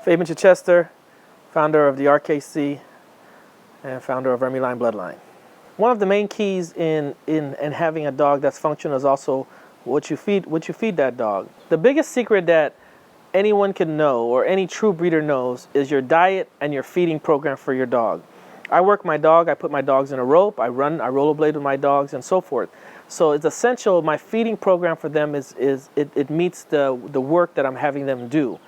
Fabian Chichester, founder of the RKC and founder of Remyline Bloodline. One of the main keys in having a dog that's functional is also what you feed that dog. The biggest secret that anyone can know, or any true breeder knows, is your diet and your feeding program for your dog. I work my dog, I put my dogs in a rope, I rollerblade with my dogs and so forth. So it's essential, my feeding program for them it meets the work that I'm having them do.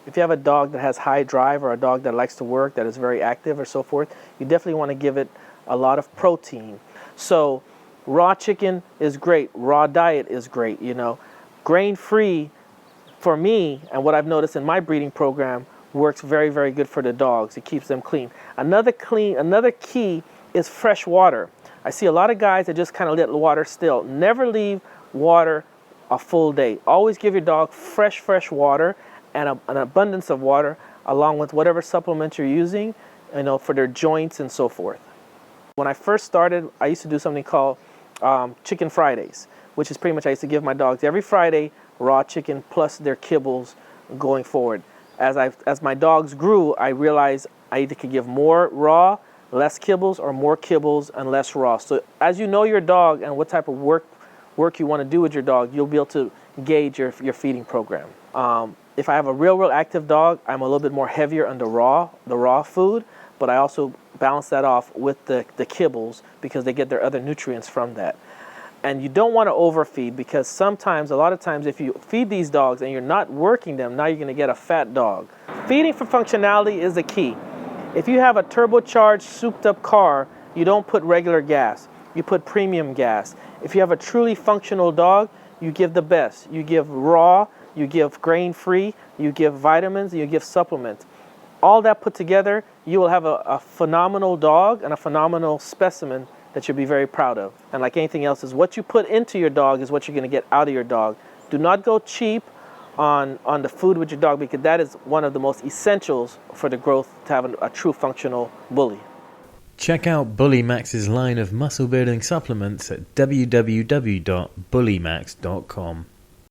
If you have a dog that has high drive or a dog that likes to work, that is very active or so forth, you definitely want to give it a lot of protein. So raw chicken is great, raw diet is great, you know. Grain-free, for me, and what I've noticed in my breeding program, works very, very good for the dogs. It keeps them clean. Another key is fresh water. I see a lot of guys that just kind of let the water still. Never leave water a full day. Always give your dog fresh water and an abundance of water, along with whatever supplements you're using, you know, for their joints and so forth. When I first started, I used to do something called Chicken Fridays, which is pretty much I used to give my dogs every Friday raw chicken plus their kibbles going forward. As my dogs grew, I realized I either could give more raw, less kibbles, or more kibbles and less raw. So as you know your dog and what type of work you want to do with your dog, you'll be able to gauge your feeding program. If I have a real active dog, I'm a little bit more heavier on the raw food, but I also balance that off with the kibbles because they get their other nutrients from that. And you don't want to overfeed, because a lot of times, if you feed these dogs and you're not working them, now you're going to get a fat dog. Feeding for functionality is the key. If you have a turbocharged, souped-up car, you don't put regular gas. You put premium gas. If you have a truly functional dog, you give the best. You give raw, you give grain-free, you give vitamins, you give supplements. All that put together, you will have a phenomenal dog and a phenomenal specimen that you'll be very proud of. And like anything else, is what you put into your dog is what you're going to get out of your dog. Do not go cheap on the food with your dog, because that is one of the most essentials for the growth to have a true functional bully. Check out Bully Max's line of muscle building supplements at www.bullymax.com.